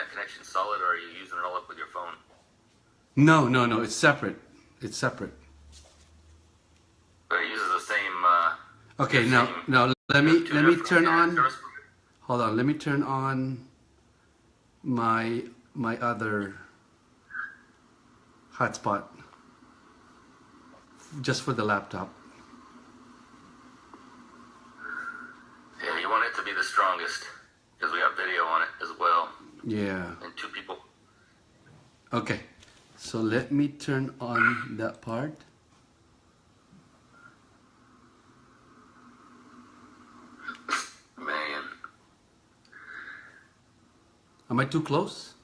internet connection solid, or are you using it all up with your phone? No, no, no. It's separate. It's separate. But it uses the same. Okay, now let me turn on. Hold on. Let me turn on my other hotspot just for the laptop. Yeah, you want it to be the strongest because we have video on it as well. Yeah. And 2 people. Okay. So let me turn on that part. Man. Am I too close?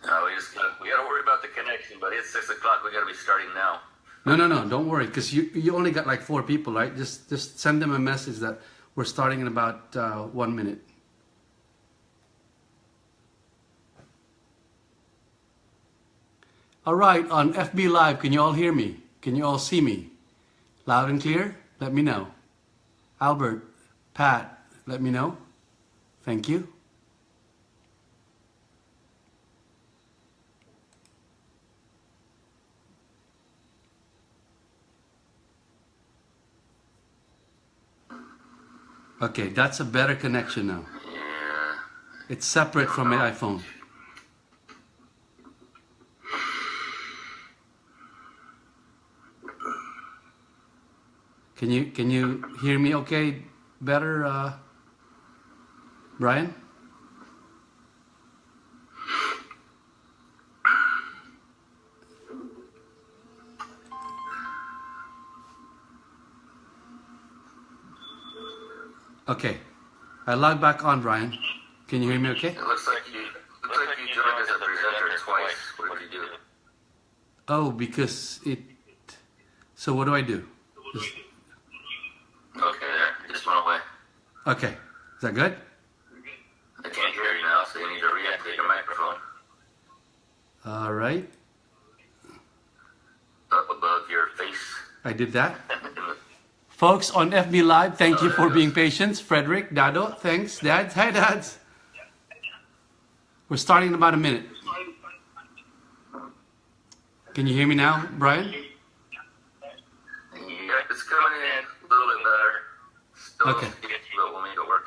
No, we gotta worry about the connection, but it's 6 o'clock. We gotta be starting now. No, no, no. Don't worry, because you only got like 4 people, right? Just send them a message that we're starting in about 1 minute. All right, on FB Live, can you all hear me? Can you all see me? Loud and clear? Let me know. Albert, Pat, let me know. Thank you. Okay, that's a better connection now. Yeah. It's separate from my iPhone. Can you hear me okay better, Brian? Okay, I log back on, Brian. Can you hear me okay? It looks like you joined as a presenter twice. What did you do? Oh, because it... So what do I do? Okay, there. It just went away. Okay, is that good? I can't hear you now, so you need to reactivate your microphone. All right. Up above your face. I did that. Folks on FB Live, thank you for being patient. Frederick, Dado, thanks. Dads, hi dads. We're starting in about a minute. Can you hear me now, Brian? Yeah, it's coming in a little bit better. Still Okay. But we'll make it work.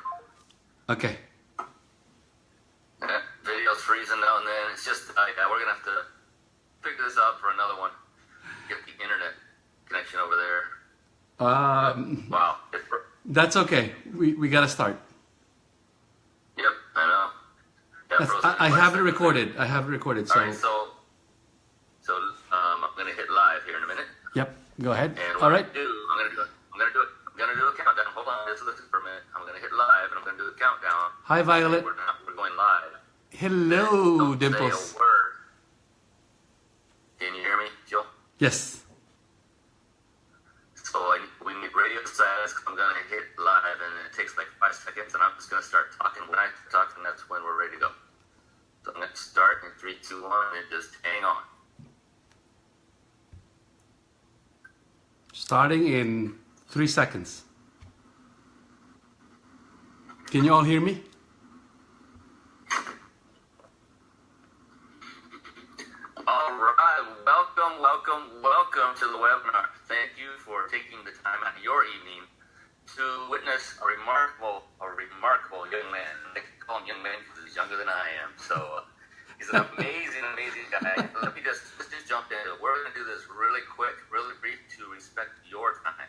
Okay. Yeah, video's freezing now and then. It's just, we're going to have to figure this out for another one. Get the internet connection over there. Wow. That's okay. We got to start. Yep, I know. Yeah, I have it recorded. I have it recorded. So. All right, so I'm going to hit live here in a minute. Yep. Go ahead. And what All right. I'm going to do a countdown. Hold on, just listen for a minute. I'm going to hit live and I'm going to do a countdown. Hi, Violet. We're going live. Hello, Don't Dimples. say a word. Can you hear me, Jill? Yes. So we need radio silence. I'm going to hit live and it takes like 5 seconds and I'm just going to start talking. When I talk, and that's when we're ready to go. So I'm going to start in 3, 2, 1 and just hang on. Starting in 3 seconds. Can you all hear me? All right, welcome to the webinar. Thank you for taking the time out of your evening to witness a remarkable young man. I can call him young man because he's younger than I am. So he's an amazing guy. Let me just jump in. We're going to do this really quick, really brief to respect your time.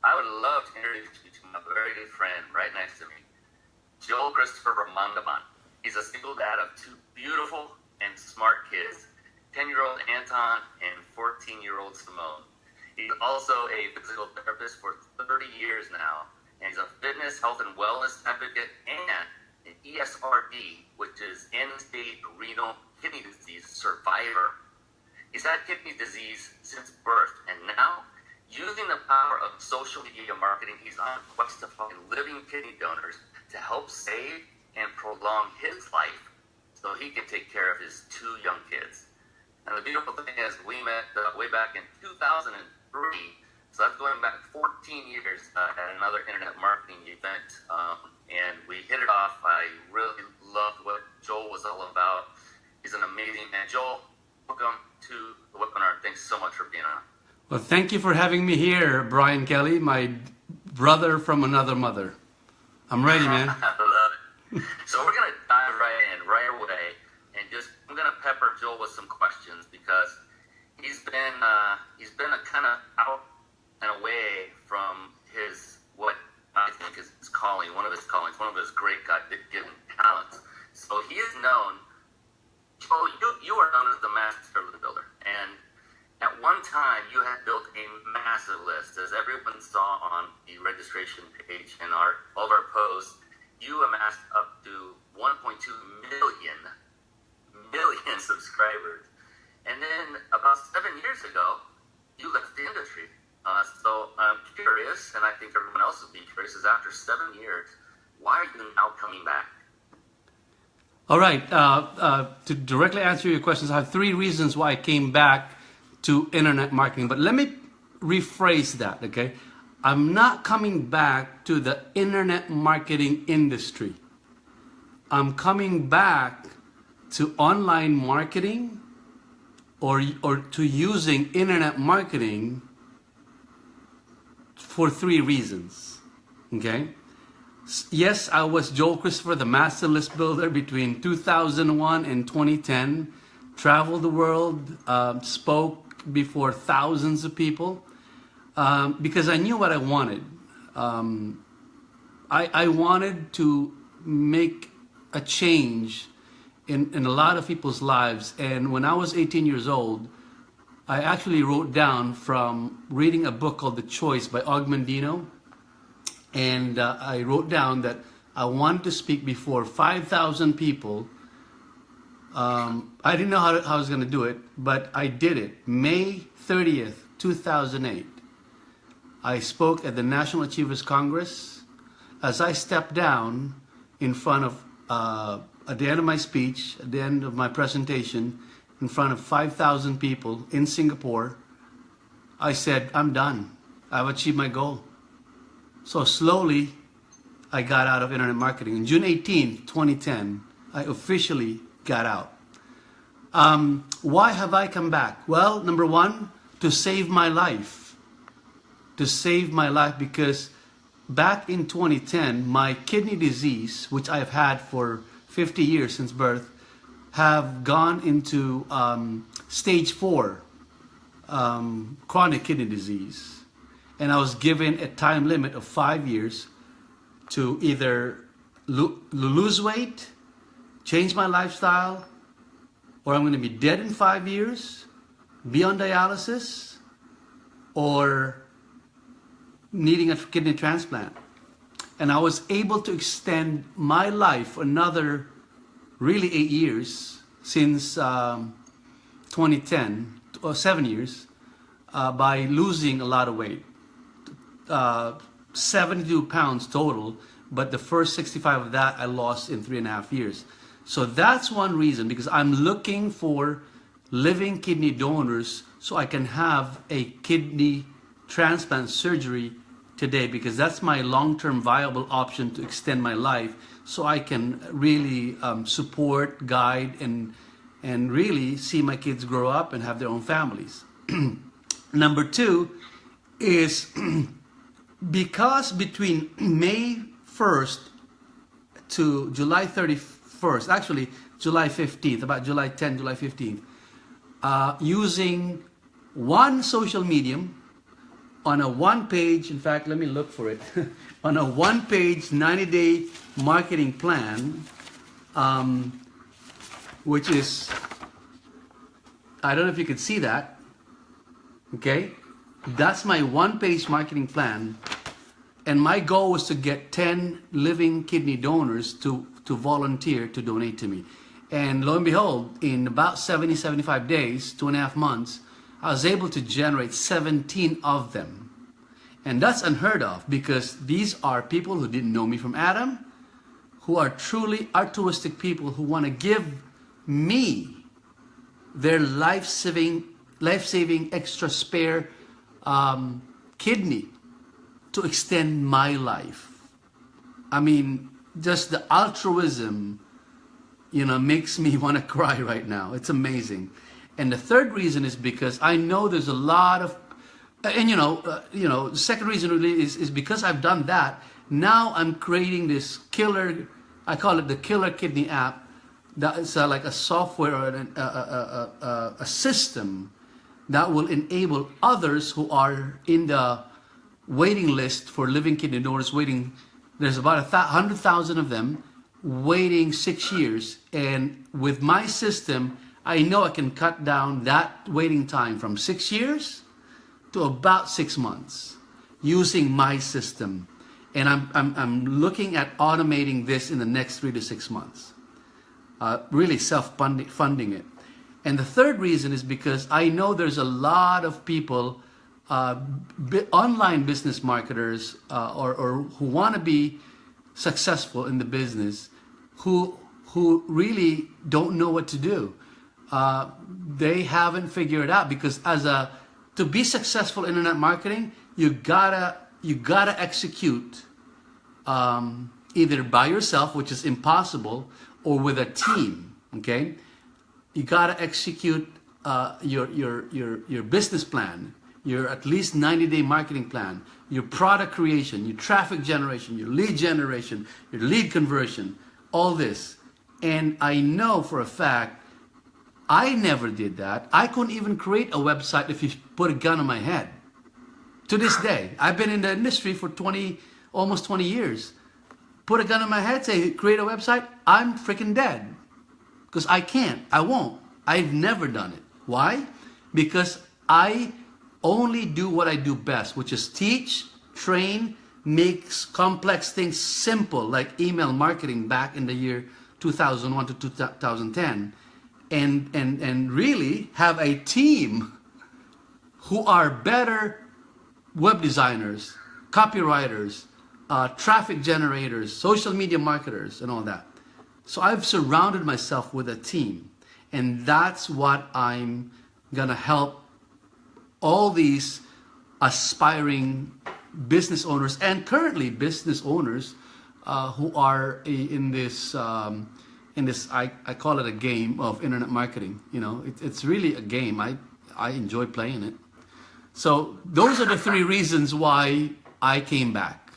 I would love to introduce you to my very good friend right next to me, Christopher Remandaban. He's a single dad of 2 beautiful and smart kids, 10-year-old Anton and 14-year-old Simone. He's also a physical therapist for 30 years now, and he's a fitness, health, and wellness advocate and an ESRD, which is end-stage renal kidney disease survivor. He's had kidney disease since birth, and now, using the power of social media marketing, he's on a quest to find living kidney donors to help save and prolong his life so he can take care of his 2 young kids. And the beautiful thing is, we met way back in 2003, so that's going back 14 years at another internet marketing event, and we hit it off. I much for being on. Well, thank you for having me here, Brian Kelly, my brother from another mother. I'm ready, man. I love it. So we're going to dive right in, right away, and I'm going to pepper Joel with some questions because he's been a kind of out and away from what I think is his calling, one of his callings, one of his great God-given talents. So he is known. Joel, you are known as the master of the builder, and at one time you had built a massive list, as everyone saw on the registration page and all of our posts. You amassed up to 1.2 million subscribers, and then about 7 years ago, you left the industry. So I'm curious, and I think everyone else would be curious, is after 7 years, why are you now coming back? All right. To directly answer your questions, I have 3 reasons why I came back to internet marketing. But let me rephrase that, okay? I'm not coming back to the internet marketing industry. I'm coming back to online marketing or to using internet marketing for 3 reasons, okay? Yes, I was Joel Christopher, the master list builder between 2001 and 2010. Traveled the world, spoke before thousands of people because I knew what I wanted. I wanted to make a change in a lot of people's lives. And when I was 18 years old, I actually wrote down from reading a book called The Choice by Ogmandino. And I wrote down that I wanted to speak before 5,000 people. I didn't know how I was going to do it, but I did it. May 30th, 2008. I spoke at the National Achievers Congress. As I stepped down in front of, at the end of my speech, at the end of my presentation, in front of 5,000 people in Singapore, I said, I'm done. I've achieved my goal. So slowly, I got out of internet marketing. On June 18th, 2010, I officially got out. Why have I come back? Well, number one, to save my life. To save my life because back in 2010, my kidney disease, which I've had for 50 years since birth, have gone into stage 4 chronic kidney disease. And I was given a time limit of 5 years to either lose weight, change my lifestyle, or I'm going to be dead in 5 years, be on dialysis, or needing a kidney transplant. And I was able to extend my life another really 8 years since 2010, or 7 years, by losing a lot of weight. 72 pounds total, but the first 65 of that I lost in 3.5 years. So that's one reason, because I'm looking for living kidney donors so I can have a kidney transplant surgery today, because that's my long-term viable option to extend my life so I can really support, guide, and really see my kids grow up and have their own families. Number 2 is because between May 1st to July 31st, actually July 15th, about July 10th, July 15th, using one social medium on a one-page, in fact, let me look for it, on a one-page 90-day marketing plan, which is, I don't know if you could see that, okay? That's my one-page marketing plan, and my goal was to get 10 living kidney donors to volunteer to donate to me. And lo and behold, in about 70, 75 days, 2.5 months, I was able to generate 17 of them. And that's unheard of, because these are people who didn't know me from Adam, who are truly altruistic people who want to give me their life-saving extra spare kidney to extend my life. I mean, just the altruism, makes me want to cry right now. It's amazing. And the third reason is because I know there's a lot of, and the second reason really is because I've done that. Now I'm creating this killer, I call it the killer kidney app. That is like a software or a system that will enable others who are in the waiting list for living kidney donors waiting. There's about 100,000 of them waiting 6 years. And with my system, I know I can cut down that waiting time from 6 years to about 6 months using my system. And I'm looking at automating this in the next 3 to 6 months. Really self-funding it. And the third reason is because I know there's a lot of people, online business marketers, or who want to be successful in the business, who really don't know what to do. They haven't figured it out, because to be successful in internet marketing, you gotta execute either by yourself, which is impossible, or with a team. Okay, you gotta execute your business plan, your at least 90-day marketing plan, your product creation, your traffic generation, your lead generation, your lead conversion, all this. And I know for a fact I never did that. I couldn't even create a website if you put a gun on my head. To this day, I've been in the industry for almost 20 years. Put a gun on my head, say create a website, I'm freaking dead. Because I can't, I won't. I've never done it. Why? Because I only do what I do best, which is teach, train, makes complex things simple, like email marketing back in the year 2001 to 2010. And really have a team who are better web designers, copywriters, traffic generators, social media marketers, and all that. So I've surrounded myself with a team, and that's what I'm gonna help all these aspiring business owners and currently business owners who are in this I call it a game of internet marketing. It's really a game. I enjoy playing it. So those are the three reasons why I came back,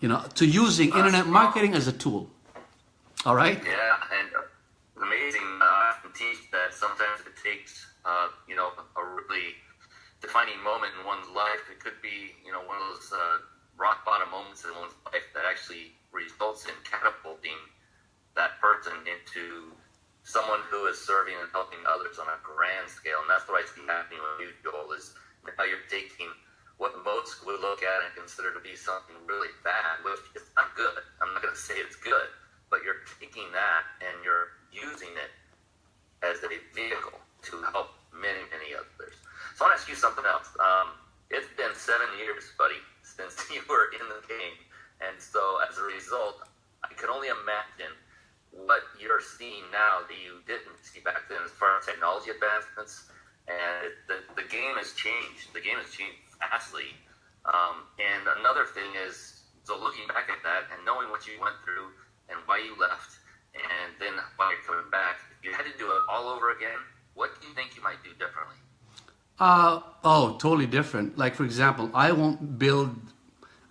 to using internet marketing as a tool. All right? Yeah, and amazing. I often teach that sometimes it takes, a really defining moment in one's life. It could be, one of those rock bottom moments in one's life that actually results in catapulting that person into someone who is serving and helping others on a grand scale. And that's what I see happening with you, Joel, is how you're taking what most would look at and consider to be something really bad, which is not good. I'm not going to say it's good, but you're taking that and you're using it as a vehicle to help many, many others. So I want to ask you something else. It's been 7 years, buddy, since you were in the game. And so as a result, I can only imagine what you're seeing now that you didn't see back then as far as technology advancements. And the game has changed. The game has changed vastly. And another thing is, so looking back at that and knowing what you went through and why you left, and then why you're coming back, if you had to do it all over again, what do you think you might do differently? Totally different. Like, for example, I won't build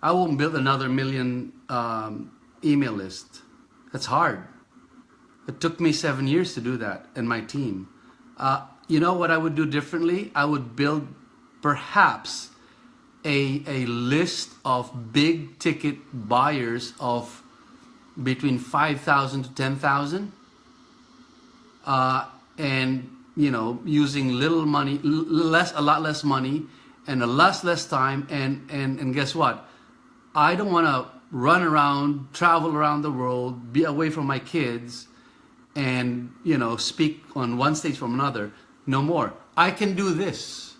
another million email list. That's hard. It took me 7 years to do that, and my team. You know what I would do differently? I would build perhaps a list of big ticket buyers of between 5,000 to 10,000, and using little money, a lot less money, and a lot less time. And guess what? I don't want to run around, travel around the world, be away from my kids, and speak on one stage from another. No more. I can do this.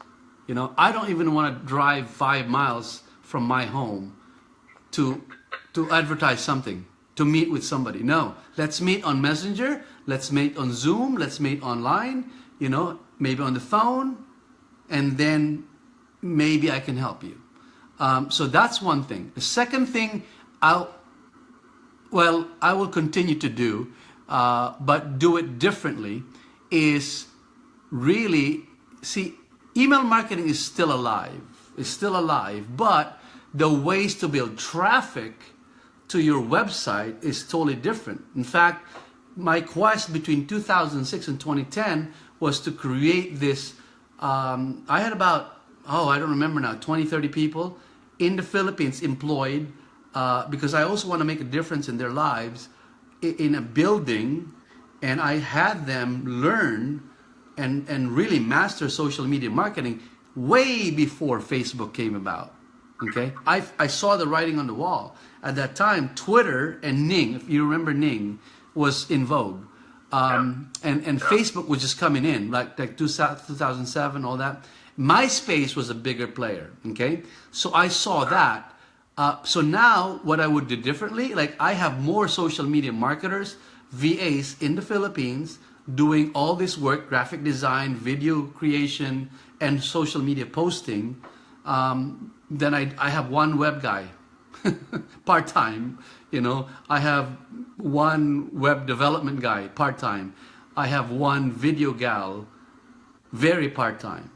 I don't even want to drive 5 miles from my home to advertise something, to meet with somebody. No, let's meet on Messenger, let's meet on Zoom, let's meet online, maybe on the phone, and then maybe I can help you. So that's one thing. The second thing I will continue to do, but do it differently, is I will continue to do what I do best, which is teach, train, make complex things simple, like email marketing back in the year 2001 to 2010. And really have a team who are better web designers, copywriters, social media marketers, all that. So I've surrounded myself with a team, and that's what I'm gonna help all these aspiring business owners who are in the waiting list for living kidney donors waiting 6 years. And I know for a fact I will come back really, see, email marketing is still alive. It's still alive, but the ways to build traffic to your website is totally different. In fact, my quest between 2006 and 2010 was to create this. I had about, I don't remember now, 20, 30 people in the Philippines employed, because I also want to make a difference in their lives in a building, and I had them learn and really master social media marketing way before Facebook came about. Okay, I saw the writing on the wall. At that time, Twitter and Ning, if you remember Ning, was in vogue. And Facebook was just coming in, like 2007, all that. MySpace was a bigger player, okay? So I saw that. So now what I would do differently, like I have more social media marketers, VAs in the Philippines doing all this work, graphic design, video creation, and social media posting. Then I have one web guy, part-time, you know. I have one web development guy, part-time. I have one video gal, very part-time.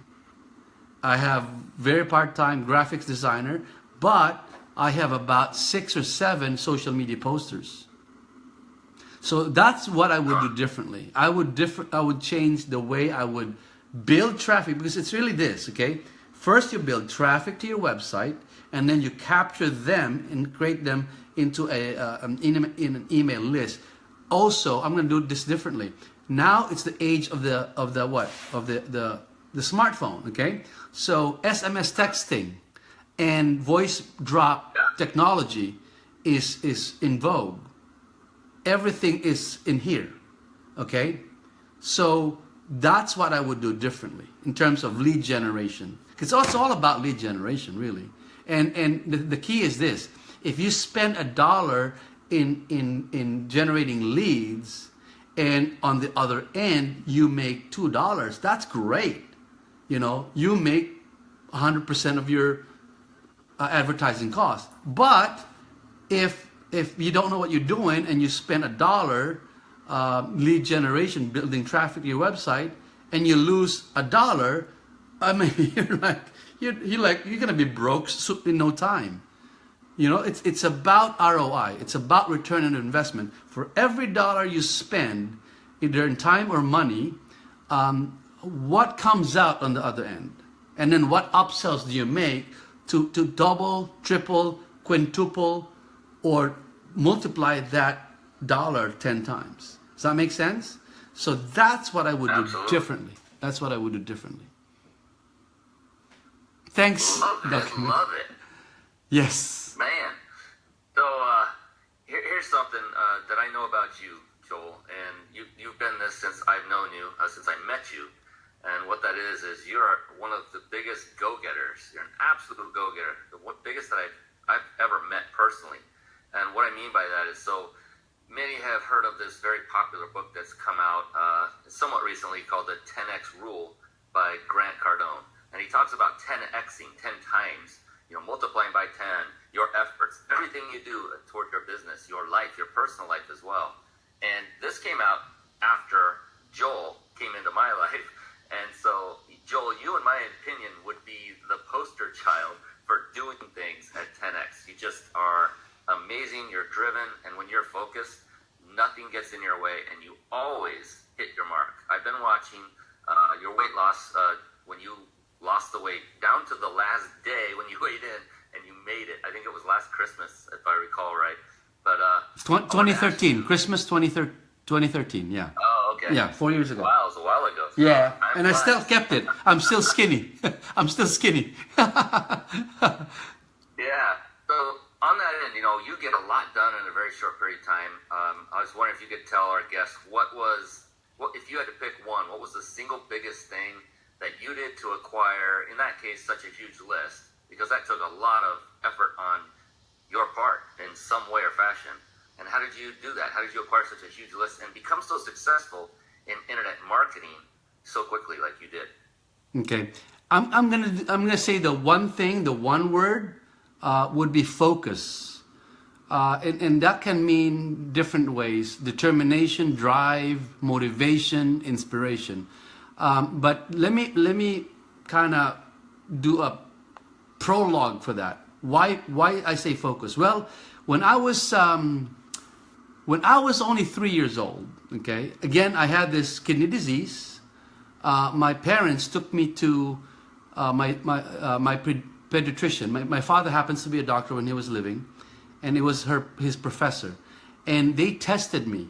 I have very part-time graphics designer, but I have about 6 or 7 social media posters. So that's what I would do differently. I would change the way I would build traffic, because it's really this, okay? First, you build traffic to your website, and then you capture them and create them into an email list. Also, I'm going to do this differently. Now it's the age of the smartphone. Okay, so SMS texting and voice drop technology is in vogue. Everything is in here. Okay, so that's what I would do differently in terms of lead generation. Because it's all about lead generation, really. And the key is this: if you spend $1 in generating leads, and on the other end you make $2, that's great. You know, you make 100% of your advertising cost. But if you don't know what you're doing and you spend $1 lead generation building traffic to your website, and you lose $1, I mean, you're gonna be broke in no time. You know, it's about ROI. It's about return on investment. For every dollar you spend, either in time or money, what comes out on the other end, and then what upsells do you make to double, triple, quintuple, or multiply that dollar 10 times? Does that make sense? So that's what I would do differently. That's what I would do differently. Thanks. Love it. Yes. Man. So here's something that I know about you, Joel, and you've been this since I've known you, since I met you. And what that is you're one of the biggest go-getters. You're an absolute go-getter, the biggest that I've ever met personally. And what I mean by that is, so many have heard of this very popular book that's come out somewhat recently called The 10X Rule by Grant Cardone. And he talks about 10Xing, 10 times, you know, multiplying by 10, your efforts, everything you do toward your business, your life, your personal life as well. And this came out after Joel came into my life. And so, Joel, you, in my opinion, would be the poster child for doing things at 10X. You just are amazing, you're driven, and when you're focused, nothing gets in your way, and you always hit your mark. I've been watching your weight loss when you lost the weight down to the last day when you weighed in, and you made it. I think it was last Christmas, if I recall right. But 2013, Christmas 2013, yeah. Oh, okay. Yeah, 4 years ago. Wow, it was a while ago. So yeah, and I still kept it. I'm still skinny. I'm still skinny. Yeah. So on that end, you know, you get a lot done in a very short period of time. I was wondering if you could tell our guests what if you had to pick one, what was the single biggest thing that you did to acquire, in that case, such a huge list? Because that took a lot of effort on your part in some way or fashion. And how did you do that? How did you acquire such a huge list and become so successful in internet marketing so quickly like you did? Okay, I'm gonna say the one thing, the one word would be focus, and that can mean different ways: determination, drive, motivation, inspiration. But let me kind of do a prologue for that. Why I say focus? Well, when I was only 3 years old, okay, again, I had this kidney disease. My parents took me to my pediatrician. My father happens to be a doctor when he was living, and it was his professor, and they tested me,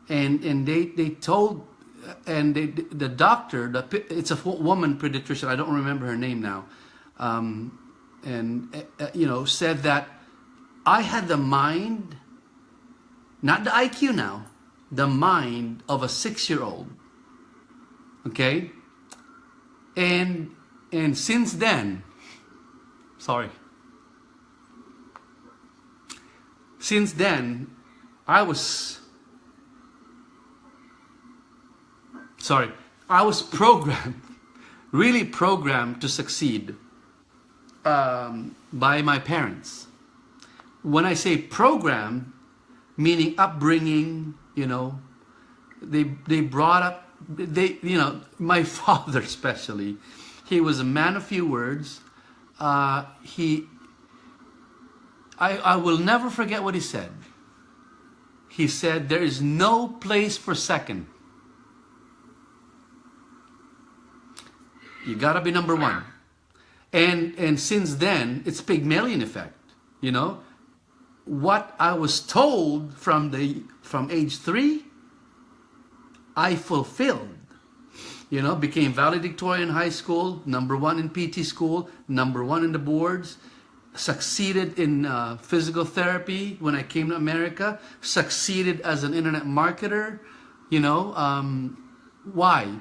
and they told, and the doctor, it's a woman pediatrician, I don't remember her name now, said that I had the mind, not the IQ now, the mind of a 6-year-old. Okay? And since then, I was programmed, really programmed to succeed by my parents. When I say program, meaning upbringing, they brought up, my father especially, he was a man of few words. I will never forget what he said. He said, there is no place for second. You gotta be number one. And since then, it's Pygmalion effect, What I was told from age 3, I fulfilled. Became valedictorian in high school, number 1 in PT school, number 1 in the boards, succeeded in physical therapy when I came to America, succeeded as an internet marketer, why?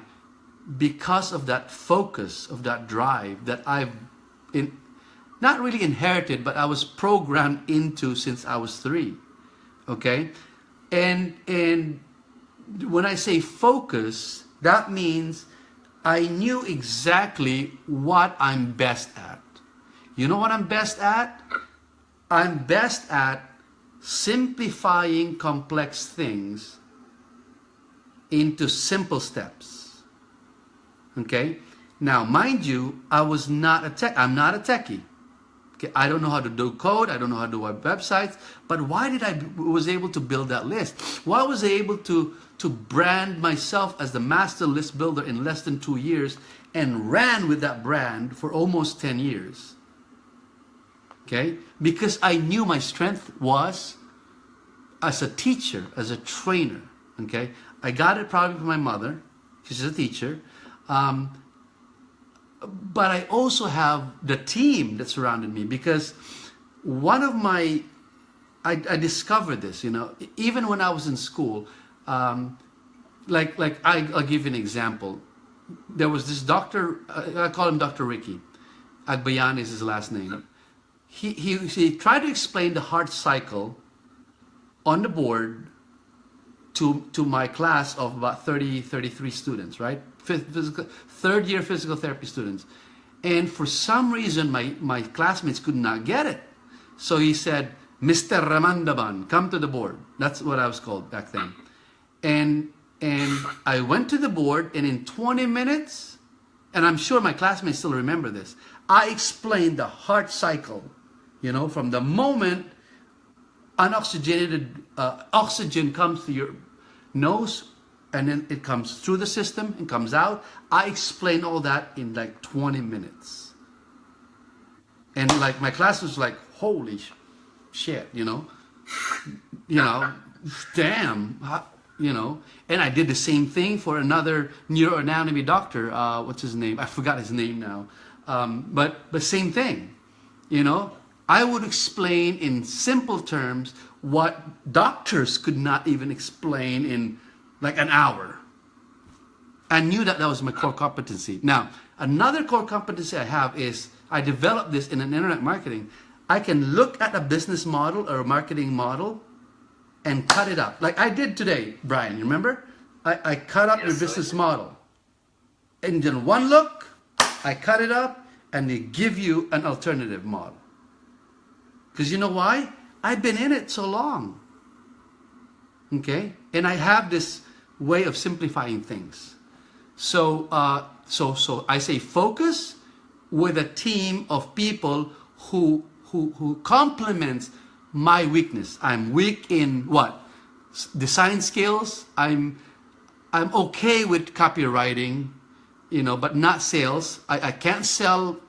Because of that focus, of that drive that I've not really inherited, but I was programmed into since I was 3. Okay? And when I say focus, that means I knew exactly what I'm best at. You know what I'm best at? I'm best at simplifying complex things into simple steps. Okay? Now, mind you, I'm not a techie. Okay? I don't know how to do code. I don't know how to do websites. But why did I was able to build that list? Why was I able to brand myself as the master list builder in less than 2 years and ran with that brand for almost 10 years? Okay? Because I knew my strength was as a teacher, as a trainer. Okay? I got it probably from my mother. She's a teacher. But I also have the team that surrounded me, because one of my, I discovered this, even when I was in school, I'll give you an example. There was this doctor, I call him Dr. Ricky. Agbayan is his last name. He tried to explain the heart cycle on the board to my class of about 33 students, right? Third year physical therapy students. And for some reason, my classmates could not get it. So he said, Mr. Remandaban, come to the board. That's what I was called back then. And I went to the board, and in 20 minutes, and I'm sure my classmates still remember this, I explained the heart cycle, from the moment unoxygenated oxygen comes to your nose, and then it comes through the system and comes out. I explained all that in like 20 minutes. And like my class was like, holy shit, damn, And I did the same thing for another neuroanatomy doctor. What's his name? I forgot his name now. But same thing, I would explain in simple terms what doctors could not even explain in like an hour. I knew that was my core competency. Now, another core competency I have is I developed this in an internet marketing. I can look at a business model or a marketing model and cut it up. Like I did today, Brian, you remember? I cut up your business model. And in one look, I cut it up and they give you an alternative model. Because you know why? I've been in it so long. Okay? And I have this way of simplifying things. So I say focus with a team of people who complements my weakness. I'm weak in what? Design skills. I'm okay with copywriting, but not sales. I can't sell.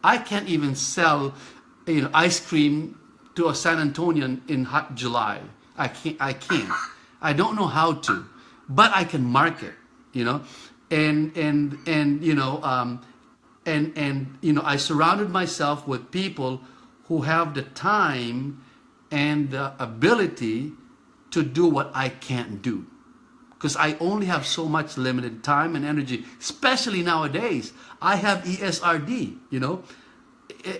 I can't even sell, ice cream to a San Antonian in hot July. I can't. I don't know how to, but I can market. I surrounded myself with people who have the time and the ability to do what I can't do. Because I only have so much limited time and energy, especially nowadays. I have ESRD,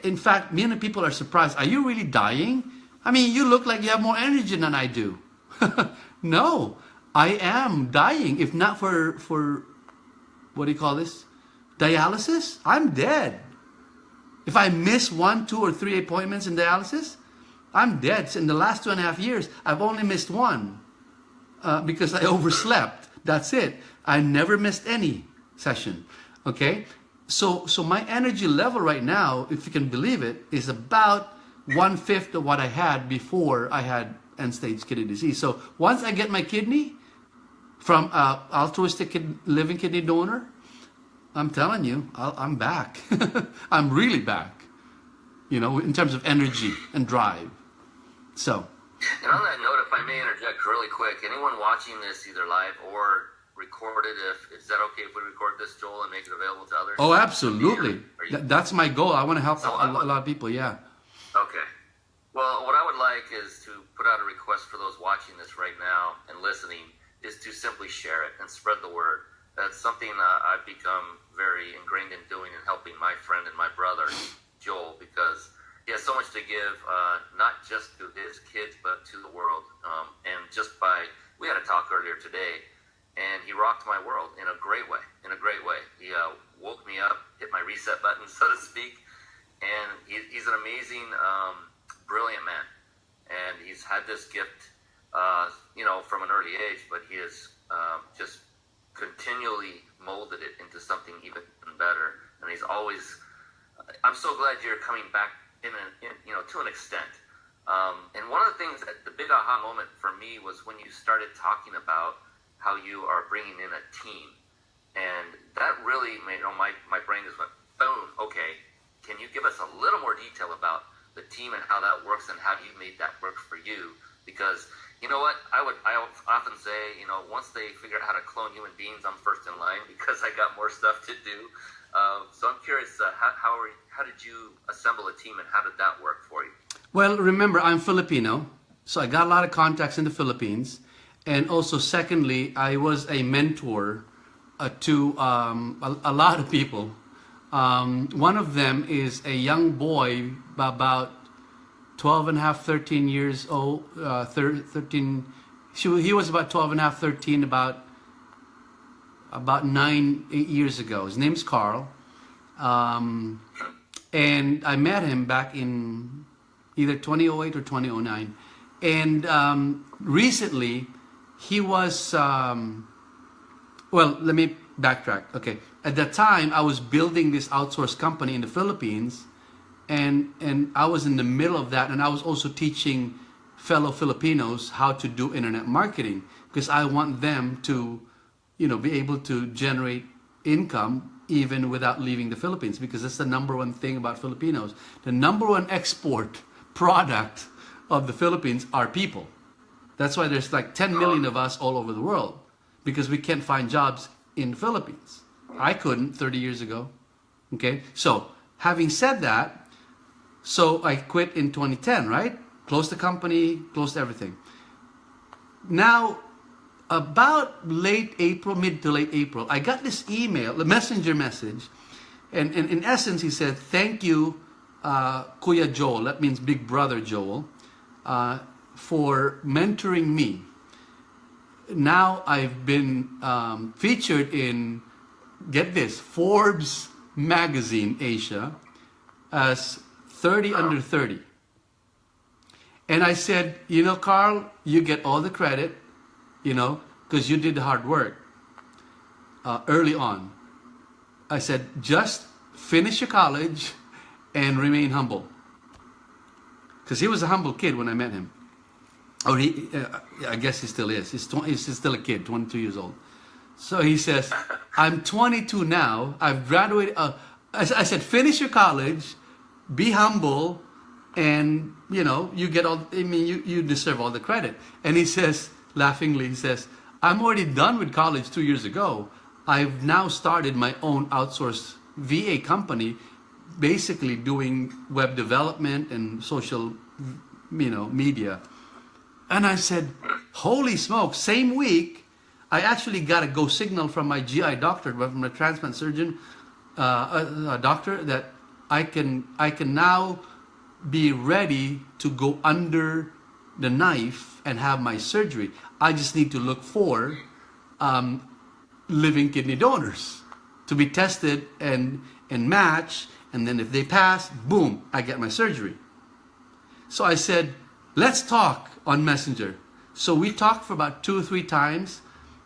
In fact, many people are surprised. Are you really dying? I mean, you look like you have more energy than I do. No, I am dying. If not for what do you call this? Dialysis? I'm dead. If I miss 1, 2, or 3 appointments in dialysis, I'm dead. So in the last 2.5 years, I've only missed one because I overslept. That's it. I never missed any session. Okay? So my energy level right now, if you can believe it, is about 1/5 of what I had before I had end-stage kidney disease. So once I get my kidney from altruistic living kidney donor, I'm telling you, I'm back. I'm really back, in terms of energy and drive. So. And on that note, if I may interject really quick, anyone watching this either live or recorded, is that okay if we record this, Joel, and make it available to others? Oh, absolutely. That's my goal. I want to help a lot of people, yeah. Okay. Well, what I would like is to put out a request for those watching this right now and listening is to simply share it and spread the word. That's something I've become very ingrained in doing and helping my friend and my brother, Joel, because he has so much to give, not just to his kids, but to the world. And we had a talk earlier today, and he rocked my world in a great way, He woke me up, hit my reset button, so to speak, and he's an amazing, brilliant man. And he's had this gift, from an early age, but he has just continually molded it into something even better. And he's always, I'm so glad you're coming back to an extent. And one of the things the big aha moment for me was when you started talking about how you are bringing in a team. And that really made, my brain just went, boom, okay. Can you give us a little more detail about the team and how that works and how you made that work for you? Because you know what? I often say, once they figure out how to clone human beings, I'm first in line because I got more stuff to do. So I'm curious, how did you assemble a team and how did that work for you? Well, remember, I'm Filipino, so I got a lot of contacts in the Philippines. And also, secondly, I was a mentor to a lot of people. One of them is a young boy, about 12 and a half, 13 years old, 13. He was about 12 and a half, 13, about 9, 8 years ago. His name's Carl. And I met him back in either 2008 or 2009. And recently, he was, well, let me backtrack. Okay. At that time, I was building this outsourced company in the Philippines. And I was in the middle of that, and I was also teaching fellow Filipinos how to do internet marketing because I want them to, be able to generate income even without leaving the Philippines, because that's the number one thing about Filipinos. The number one export product of the Philippines are people. That's why there's like 10 million of us all over the world, because we can't find jobs in the Philippines. I couldn't 30 years ago. Okay, so having said that, so I quit in 2010, right? Closed the company, closed everything. Now, about late April, mid to late April, I got this email, a messenger message. And in essence, he said, thank you, Kuya Joel, that means Big Brother Joel, for mentoring me. Now I've been featured in, get this, Forbes magazine, Asia, as 30 under 30. And I said, Carl, you get all the credit, because you did the hard work. early on. I said, just finish your college and remain humble. Because he was a humble kid when I met him. Or I guess he still is. He's still a kid, 22 years old. So he says, I'm 22 now. I've graduated. I said, finish your college, be humble, and, you get all, you deserve all the credit. And he says, laughingly, he says, I'm already done with college 2 years ago. I've now started my own outsourced VA company, basically doing web development and social, media. And I said, holy smokes, same week, I actually got a go signal from my GI doctor, from a transplant surgeon, a doctor, that I can now be ready to go under the knife and have my surgery. I just need to look for living kidney donors to be tested and match, and then if they pass, boom, I get my surgery. So I said, let's talk on Messenger. So we talked for about 2 or 3 times,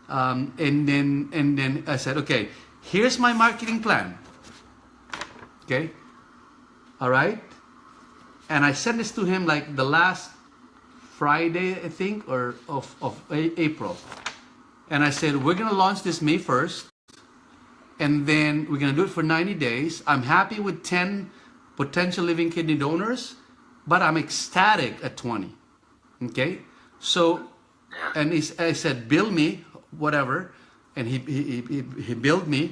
and then I said, okay, here's my marketing plan. Okay, all right, and I sent this to him like the last Friday, I think, or of April. And I said, we're gonna launch this May 1st, and then we're gonna do it for 90 days. I'm happy with 10 potential living kidney donors, but I'm ecstatic at 20. Okay, so, and I said, bill me, whatever, and he billed me.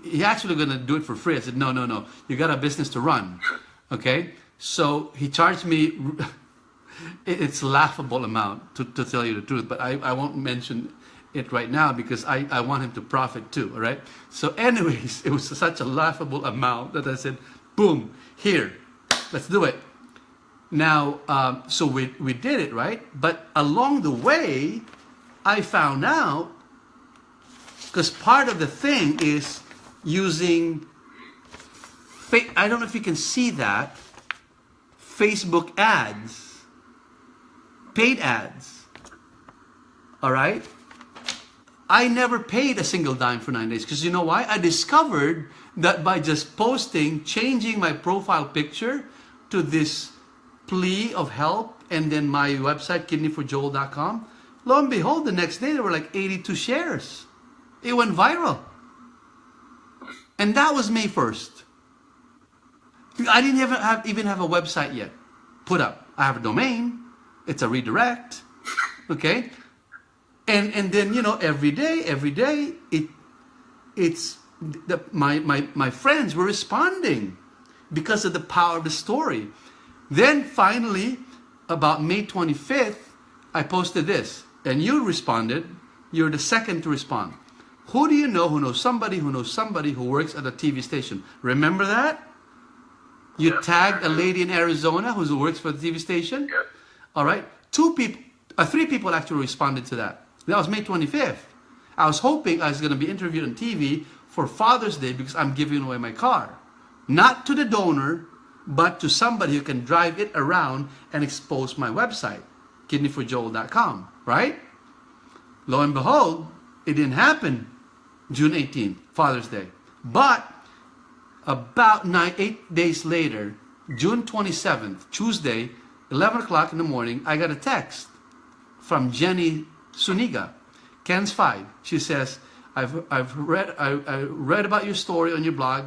He actually gonna do it for free. I said, no, you got a business to run. Okay, so he charged me, it's a laughable amount, to tell you the truth, but I won't mention it right now because I want him to profit too, all right? So anyways, it was such a laughable amount that I said, boom, here, let's do it. Now, so we did it, right? But along the way, I found out, because part of the thing is using, I don't know if you can see that, Facebook ads, paid ads, all right? I never paid a single dime for 9 days, because you know why? I discovered that by just posting, changing my profile picture to this plea of help, and then my website, kidneyforjoel.com, lo and behold, the next day there were like 82 shares. It went viral. And that was May 1st. I didn't even have a website yet put up. I have a domain. It's a redirect. Okay? And then, every day, my friends were responding because of the power of the story. Then finally, about May 25th, I posted this, and you responded. You're the second to respond. Who do you know who knows somebody who works at a TV station? Remember that? You tagged a lady in Arizona who works for the TV station? Yep. All right. 3 people actually responded to that. That was May 25th. I was hoping I was going to be interviewed on TV for Father's Day because I'm giving away my car. Not to the donor, but to somebody who can drive it around and expose my website, kidneyforjoel.com, right? Lo and behold, it didn't happen June 18th, Father's Day. But about 8 days later, June 27th, Tuesday, 11 o'clock in the morning, I got a text from Jenny Suniga, Ken's 5. She says, I read about your story on your blog.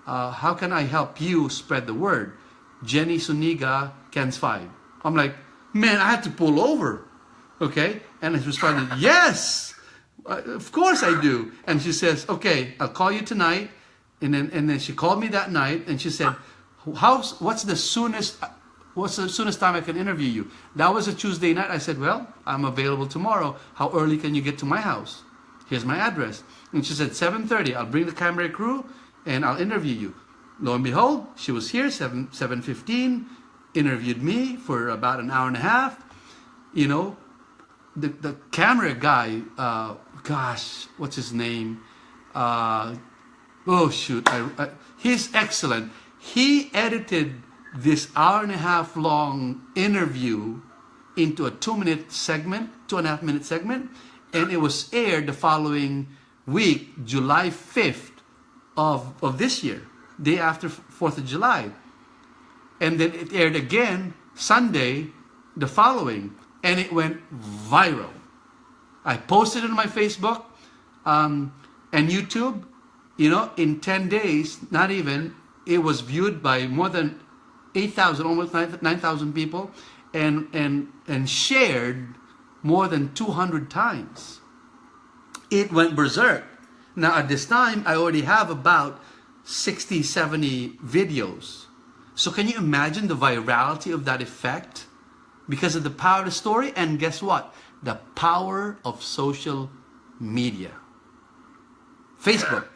How can I help you spread the word? Jenny Suniga, Ken's 5. I'm like, man, I had to pull over. Okay? And I responded, yes, of course I do. And she says, okay, I'll call you tonight. And then she called me that night and she said, what's the soonest time I can interview you? That was a Tuesday night. I said, well, I'm available tomorrow. How early can you get to my house? Here's my address. And she said, 7:30. I'll bring the camera crew and I'll interview you. Lo and behold, she was here, 7:15, interviewed me for about an hour and a half. The camera guy, what's his name? He's excellent. He edited this hour and a half long interview into a 2.5 minute segment, and it was aired the following week, July 5th of this year, day after 4th of July. And then it aired again Sunday, the following, and it went viral. I posted it on my Facebook and YouTube. You know, in 10 days, not even, it was viewed by more than 8,000, almost 9,000 people, and shared more than 200 times. It went berserk. Now at this time, I already have about 60, 70 videos. So can you imagine the virality of that effect? Because of the power of the story, and guess what? The power of social media. Facebook.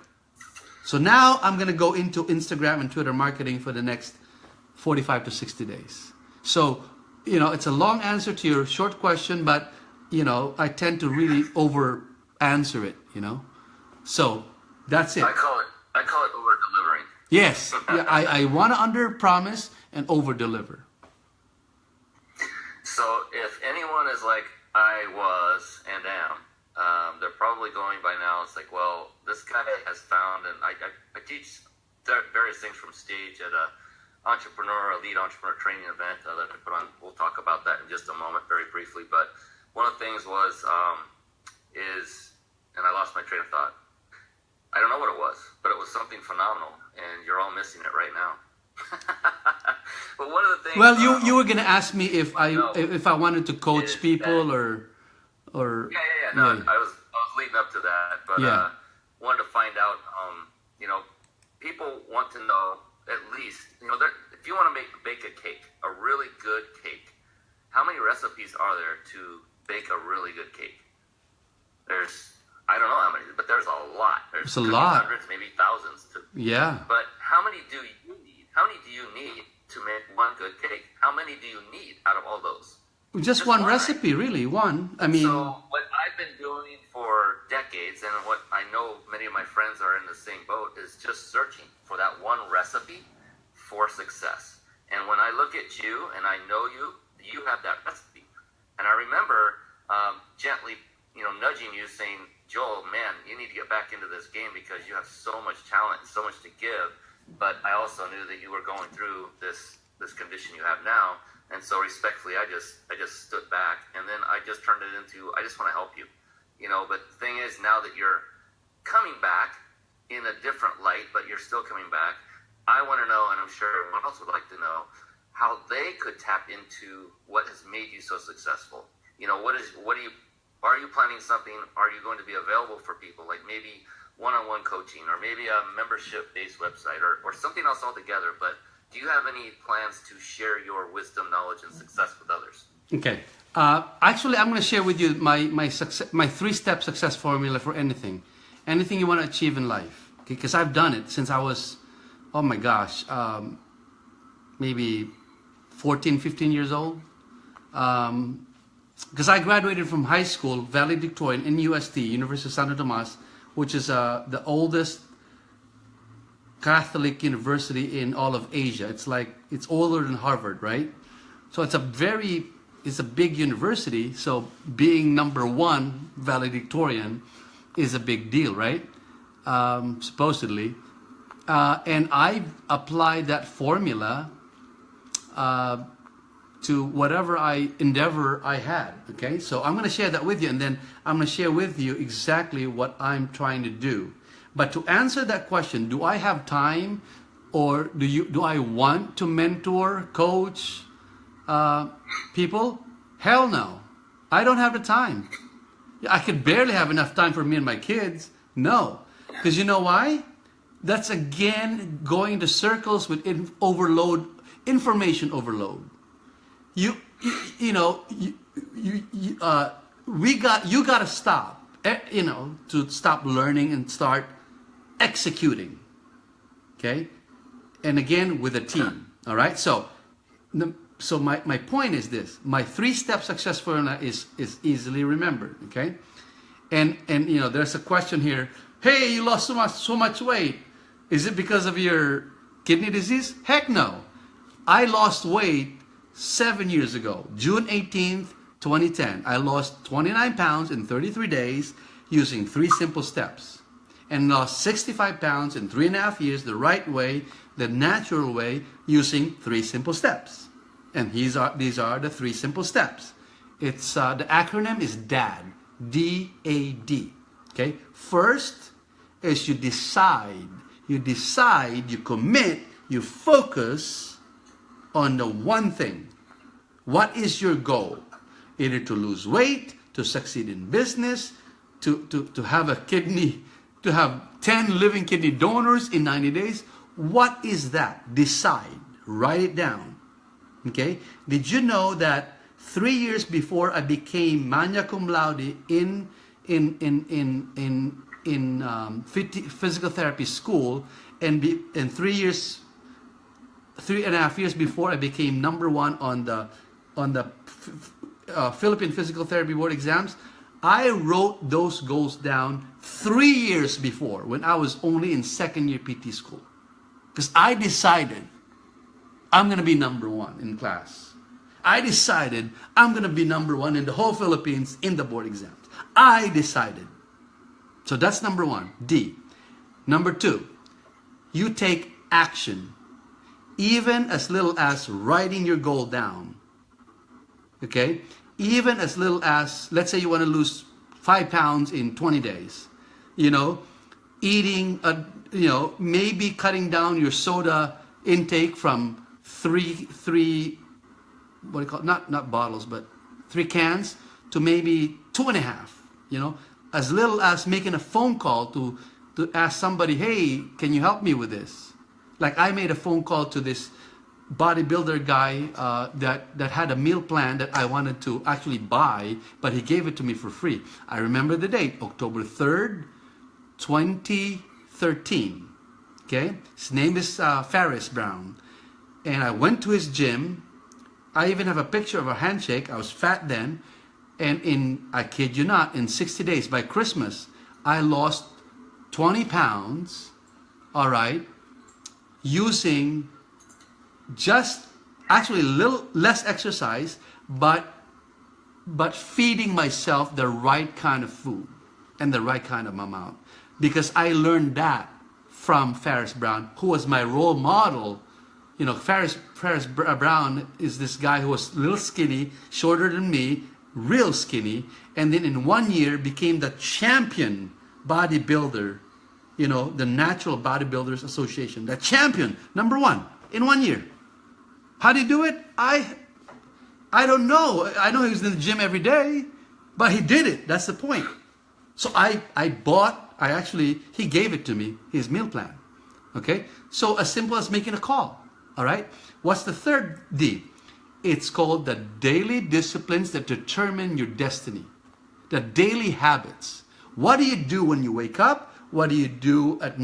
So now I'm going to go into Instagram and Twitter marketing for the next 45 to 60 days. So, you know, it's a long answer to your short question, but, you know, I tend to really over answer it, you know. So that's it. I call it over delivering. Yes. Yeah, I want to under promise and over deliver. So if anyone is like I was and am, they're probably going by now. It's like, well, this guy has found, and I teach various things from stage at a lead entrepreneur training event that I put on. We'll talk about that in just a moment, very briefly. But one of the things was, and I lost my train of thought. I don't know what it was, but it was something phenomenal, and you're all missing it right now. But one of the things. Well, you were gonna ask me if I wanted to coach people or. Yeah. No, yeah. I was leading up to that, but yeah. Wanted to find out. You know, people want to know at least. You know, if you want to bake a cake, a really good cake, how many recipes are there to bake a really good cake? I don't know how many, but there's a lot. It's a lot. Hundreds, maybe thousands. Yeah. But how many do you need? How many do you need to make one good cake? How many do you need out of all those? Just one recipe, really. One. I mean. So what I've been doing for decades, and what I know many of my friends are in the same boat, is just searching for that one recipe for success. And when I look at you, and I know you have that recipe. And I remember gently, you know, nudging you, saying, Joel, man, you need to get back into this game because you have so much talent and so much to give. But I also knew that you were going through this condition you have now. And so respectfully, I just stood back, and then I just turned it into, I just want to help you, you know. But the thing is, now that you're coming back in a different light, but you're still coming back, I want to know, and I'm sure everyone else would like to know, how they could tap into what has made you so successful. You know, are you planning something? Are you going to be available for people, like maybe one-on-one coaching, or maybe a membership-based website, or something else altogether? But do you have any plans to share your wisdom, knowledge, and success with others? Okay. Actually, I'm going to share with you my 3-step success formula for anything you want to achieve in life. Because I've done it since I was, oh my gosh, maybe 14, 15 years old. Because I graduated from high school, valedictorian in UST, University of Santo Tomas, which is the oldest Catholic university in all of Asia. It's older than Harvard, right? So it's a big university. So being number one valedictorian is a big deal, right? Supposedly. And I applied that formula to whatever endeavor I had, okay? So I'm going to share that with you, and then I'm going to share with you exactly what I'm trying to do. But to answer that question, do I have time, or do I want to mentor, coach people? Hell no. I don't have the time. I could barely have enough time for me and my kids. No. Because you know why? That's again going to circles with information overload. You got to stop, to stop learning and start executing. Okay? And again, with a team. All right? So my point is this. My 3-step success formula is easily remembered. Okay? And there's a question here. Hey, you lost so much weight. Is it because of your kidney disease? Heck no. I lost weight 7 years ago, June 18th, 2010, I lost 29 pounds in 33 days using 3 simple steps, and lost 65 pounds in 3.5 years the right way, the natural way, using 3 simple steps. And these are the 3 simple steps. It's the acronym is DAD, D-A-D. Okay, first is you decide, you commit, you focus on the one thing. What is your goal? Either to lose weight, to succeed in business, to have a kidney, to have 10 living kidney donors in 90 days. What is that? Decide. Write it down. Okay? Did you know that 3 years before I became magna cum laude in physical therapy school, and 3.5 years before I became #1 on the Philippine Physical Therapy Board exams, I wrote those goals down 3 years before, when I was only in 2nd year PT school. Because I decided I'm going to be #1 in class. I decided I'm going to be #1 in the whole Philippines in the board exams. I decided. So that's #1, D. #2, you take action. Even as little as writing your goal down. Okay? Even as little as, let's say you want to lose 5 pounds in 20 days. You know, eating, maybe cutting down your soda intake from three, what do you call it? Not bottles, but 3 cans to maybe 2.5. You know, as little as making a phone call to ask somebody, hey, can you help me with this? Like I made a phone call to this bodybuilder guy that had a meal plan that I wanted to actually buy, but he gave it to me for free. I remember the date, October 3rd, 2013. Okay, his name is Ferris Brown, and I went to his gym. I even have a picture of a handshake. I was fat then, and I kid you not, in 60 days, by Christmas, I lost 20 pounds. All right. Using just actually a little less exercise, but feeding myself the right kind of food and the right kind of amount. Because I learned that from Ferris Brown, who was my role model. You know, Ferris Brown is this guy who was a little skinny, shorter than me, real skinny, and then in 1 year became the champion bodybuilder. You know, the Natural Bodybuilders Association, the champion, #1 in 1 year. How did he do it? I don't know. I know he was in the gym every day, but he did it. That's the point. So he gave it to me, his meal plan. Okay? So as simple as making a call. All right? What's the third D? It's called the daily disciplines that determine your destiny. The daily habits. What do you do when you wake up? What do you do at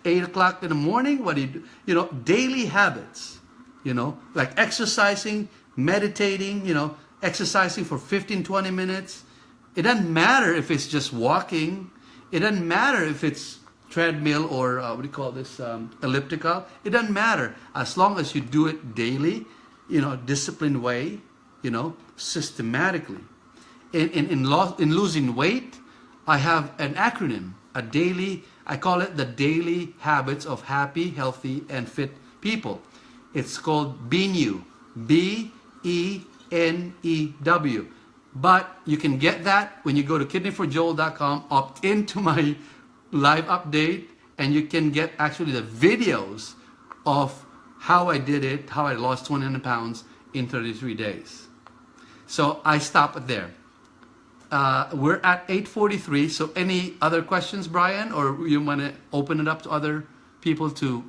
8 o'clock in the morning? What do you do? You know, daily habits, you know, like exercising, meditating, you know, exercising for 15, 20 minutes. It doesn't matter if it's just walking. It doesn't matter if it's treadmill or elliptical. It doesn't matter as long as you do it daily, you know, disciplined way, you know, systematically. In losing weight, I have an acronym. I call it the daily habits of happy, healthy, and fit people. It's called BENEW, BENEW. But you can get that when you go to kidneyforjoel.com, opt into my live update, and you can get actually the videos of how I did it, how I lost 200 pounds in 33 days. So I stop it there. We're at 8:43, so any other questions, Brian, or you want to open it up to other people to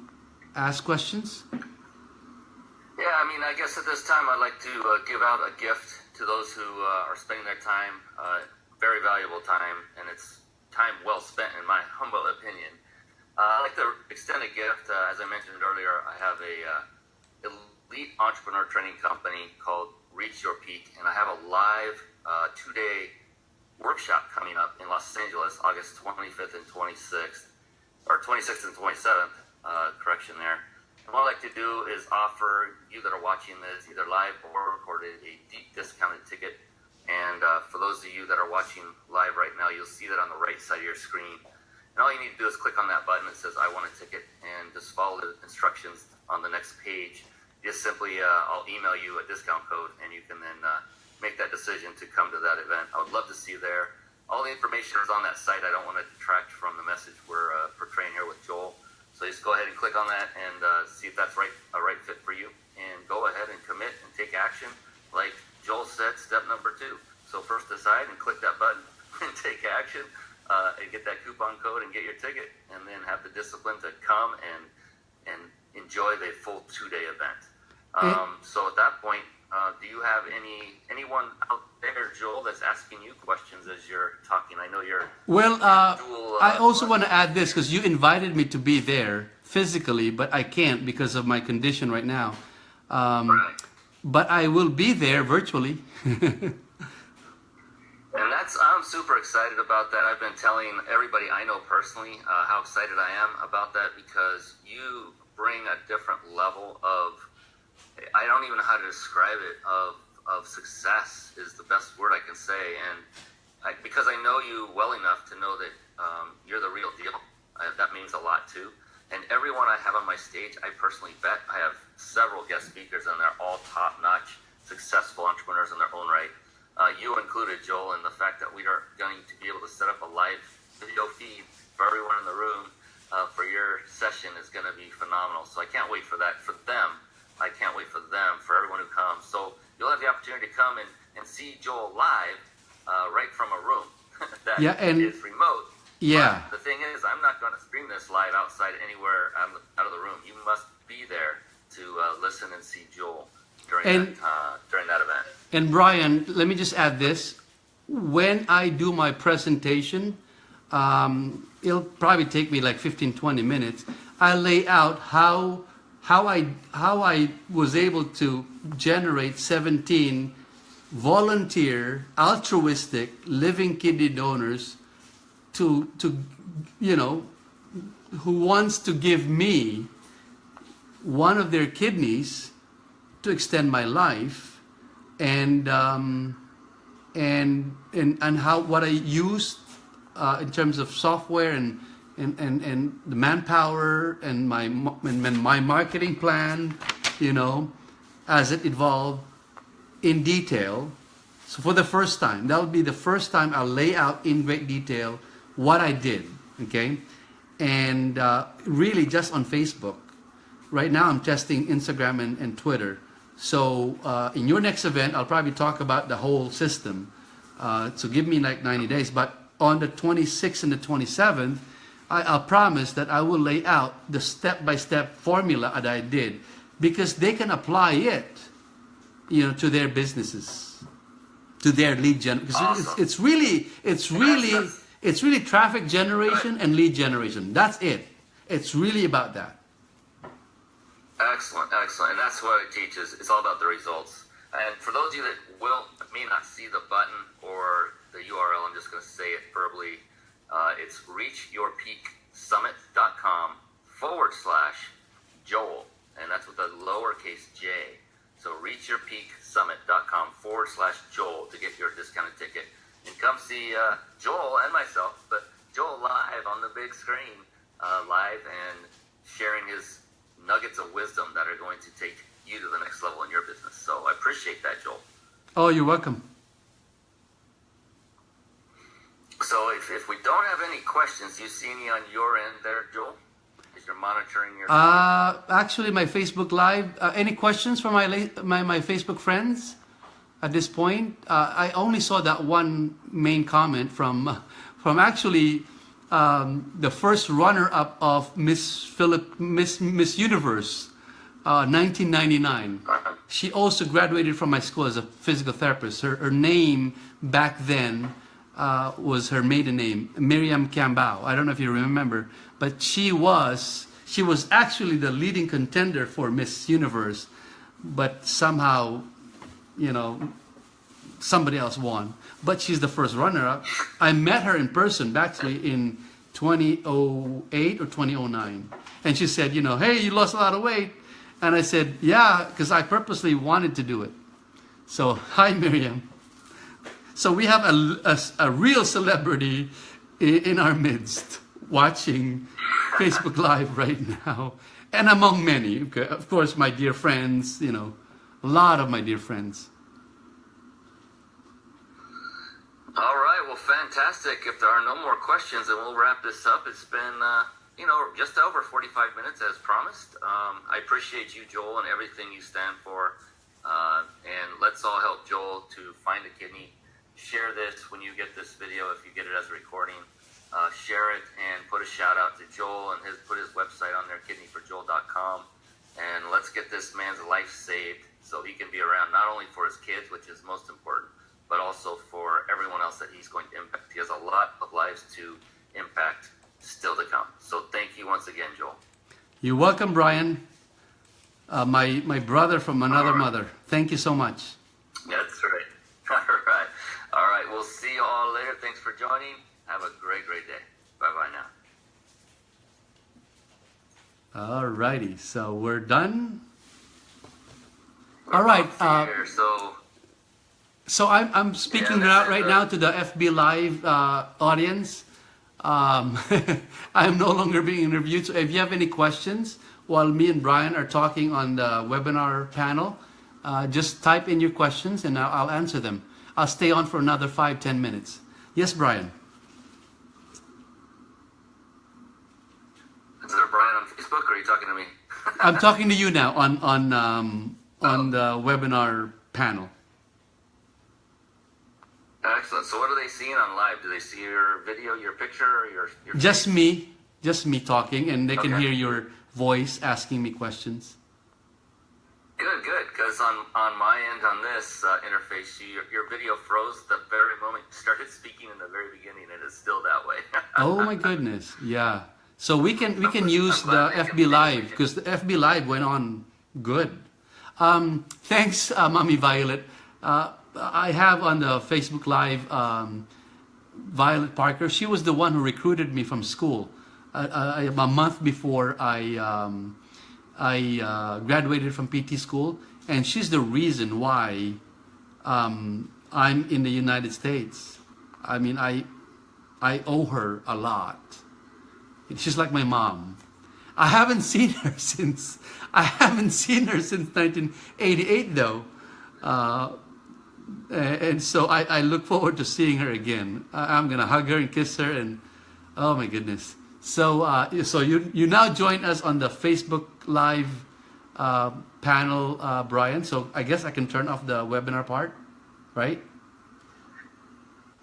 ask questions? Yeah, I mean, I guess at this time I'd like to give out a gift to those who are spending their time, very valuable time, and it's time well spent in my humble opinion. I'd like to extend a gift. As I mentioned earlier, I have a elite entrepreneur training company called Reach Your Peak, and I have a live 2-day workshop coming up in Los Angeles, August 25th and 26th, or 26th and 27th, correction there. And what I'd like to do is offer you that are watching this, either live or recorded, a deep discounted ticket And for those of you that are watching live right now, you'll see that on the right side of your screen. And all you need to do is click on that button that says I want a ticket and just follow the instructions on the next page. Just simply, I'll email you a discount code and you can then make that decision to come to that event. I would love to see you there. All the information is on that site. I don't want to detract from the message we're portraying here with Joel. So just go ahead and click on that and see if that's a right fit for you. And go ahead and commit and take action. Like Joel said, step number 2. So first decide and click that button and take action and get that coupon code and get your ticket. And then have the discipline to come and enjoy the full 2-day event. So at that point, do you have anyone out there, Joel, that's asking you questions as you're talking? I know you're... Well, I also want to add this, because you invited me to be there physically, but I can't because of my condition right now. Right. But I will be there virtually. And I'm super excited about that. I've been telling everybody I know personally how excited I am about that, because you bring a different level of... I don't even know how to describe it, of success is the best word I can say. And because I know you well enough to know that you're the real deal. That means a lot too. And everyone I have on my stage, I personally bet I have several guest speakers, and they're all top-notch, successful entrepreneurs in their own right. You included, Joel, and the fact that we are going to be able to set up a live video feed for everyone in the room for your session is going to be phenomenal. So I can't wait for that. For them, I can't wait for them, for everyone who comes. So you'll have the opportunity to come and see Joel live right from a room that is remote. Yeah. But the thing is, I'm not going to stream this live outside anywhere out of the room. You must be there to listen and see Joel during that event. And Brian, let me just add this. When I do my presentation, it'll probably take me like 15, 20 minutes. I lay out how I was able to generate 17 volunteer, altruistic, living kidney donors to who wants to give me one of their kidneys to extend my life, and how what I used in terms of software and the manpower and my marketing plan, as it evolved in detail. So for the first time, that will be the first time I'll lay out in great detail what I did, okay? And really just on Facebook. Right now I'm testing Instagram and Twitter. So in your next event, I'll probably talk about the whole system. So give me like 90 days. But on the 26th and the 27th, I'll promise that I will lay out the step-by-step formula that I did, because they can apply it, to their businesses, to their lead generation. Awesome. It's really traffic generation and lead generation. That's it. It's really about that. Excellent. And that's what it teaches. It's all about the results. And for those of you that may not see the button or the URL, I'm just going to say it verbally. It's reachyourpeaksummit.com/Joel. And that's with a lowercase j. So reachyourpeaksummit.com/Joel to get your discounted ticket. And come see Joel and myself, but Joel live on the big screen, live and sharing his nuggets of wisdom that are going to take you to the next level in your business. So I appreciate that, Joel. Oh, you're welcome. So if we don't have any questions, do you see any on your end there, Joel? As you're monitoring your... Actually, my Facebook Live. Any questions from my Facebook friends at this point? I only saw that one main comment from actually the first runner-up of Miss Universe, 1999. She also graduated from my school as a physical therapist. Her name back then was her maiden name, Miriam Cambao. I don't know if you remember, but she was actually the leading contender for Miss Universe, but somehow, somebody else won. But she's the first runner-up. I met her in person actually in 2008 or 2009, and she said, hey, you lost a lot of weight. And I said, yeah, because I purposely wanted to do it. So, hi, Miriam. So we have a real celebrity in our midst watching Facebook Live right now, and among many, okay, of course, my dear friends, you know, a lot of my dear friends. All right, well, fantastic. If there are no more questions, then we'll wrap this up. It's been, just over 45 minutes as promised. I appreciate you, Joel, and everything you stand for. And let's all help Joel to find a kidney. Share this when you get this video, if you get it as a recording. Share it and put a shout out to Joel and put his website on there, kidneyforjoel.com. And let's get this man's life saved so he can be around not only for his kids, which is most important, but also for everyone else that he's going to impact. He has a lot of lives to impact still to come. So thank you once again, Joel. You're welcome, Brian. My brother from another mother. Thank you so much. That's right. All right. We'll see you all later. Thanks for joining. Have a great, great day. Bye-bye now. All righty. So we're done. All right. So I'm speaking right now to the FB Live audience. I'm no longer being interviewed. So if you have any questions while me and Brian are talking on the webinar panel, just type in your questions and I'll answer them. I'll stay on for another 5-10 minutes. Yes, Brian. Is there Brian on Facebook, or are you talking to me? I'm talking to you now on the webinar panel. Excellent. So what are they seeing on live? Do they see your video, your picture, or your Just me talking, and they can Okay. hear your voice asking me questions. Good. Because on my end, on this interface, your video froze the very moment you started speaking in the very beginning, and it's still that way. Oh my goodness, yeah. So we can use the FB Live because the FB Live went on good. Thanks, Mommy Violet. I have on the Facebook Live Violet Parker. She was the one who recruited me from school a month before I graduated from PT school, and she's the reason why I'm in the United States. I mean, I owe her a lot. She's like my mom. I haven't seen her since 1988 though. And so I look forward to seeing her again. I'm gonna hug her and kiss her, and oh my goodness. So you now join us on the Facebook Live panel, Brian. So I guess I can turn off the webinar part, right?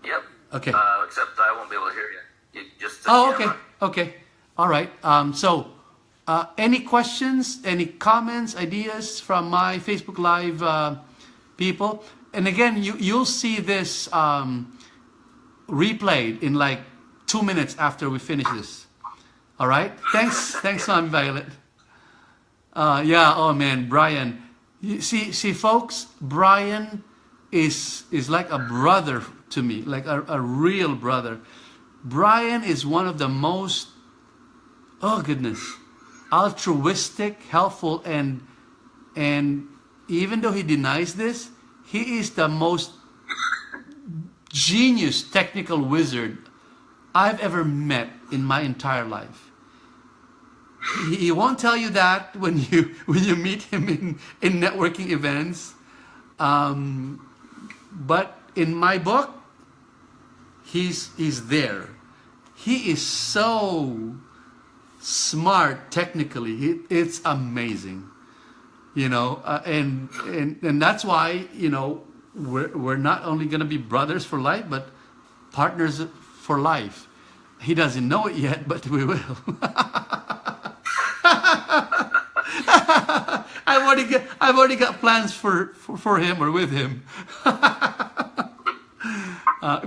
Yep. Okay. Except I won't be able to hear you. Okay. All right. Any questions, any comments, ideas from my Facebook Live people? And again, you'll see this replayed in like 2 minutes after we finish this. All right. Thanks, Mom Violet. Yeah. Oh man, Brian. See, folks, Brian is like a brother to me, like a real brother. Brian is one of the most, oh goodness, altruistic, helpful, and even though he denies this, he is the most genius technical wizard I've ever met in my entire life. He won't tell you that when you meet him in networking events, but in my book, he's there. He is so smart technically. It's amazing, and that's why we're not only going to be brothers for life, but partners for life. He doesn't know it yet, but we will. I've already got plans for him or with him.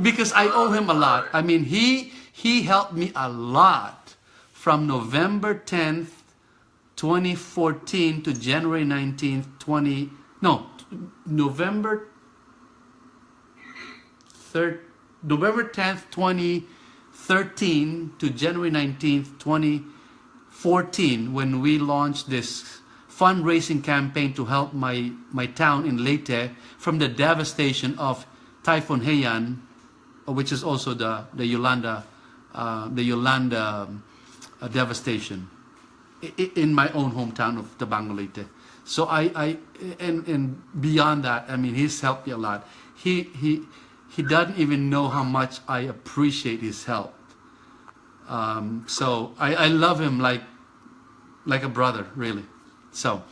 Because I owe him a lot. I mean, he helped me a lot from November 10th, 2014 to January 19th, November 10th, 2013 to January 19th, 2014, when we launched this fundraising campaign to help my town in Leyte from the devastation of Typhoon Haiyan, which is also the Yolanda devastation in my own hometown of Tabang Leyte. So and beyond that, I mean, he's helped me a lot. He doesn't even know how much I appreciate his help. So I love him like a brother, really. So,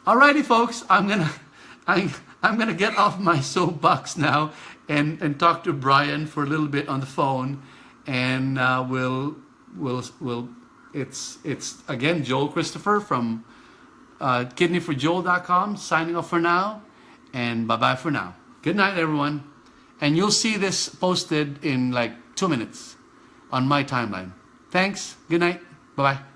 alrighty, folks, I'm gonna get off my soapbox now and talk to Brian for a little bit on the phone, and it's again Joel Christopher from kidneyforjoel.com signing off for now, and bye-bye for now. Good night, everyone. And you'll see this posted in like 2 minutes on my timeline. Thanks. Good night. Bye-bye.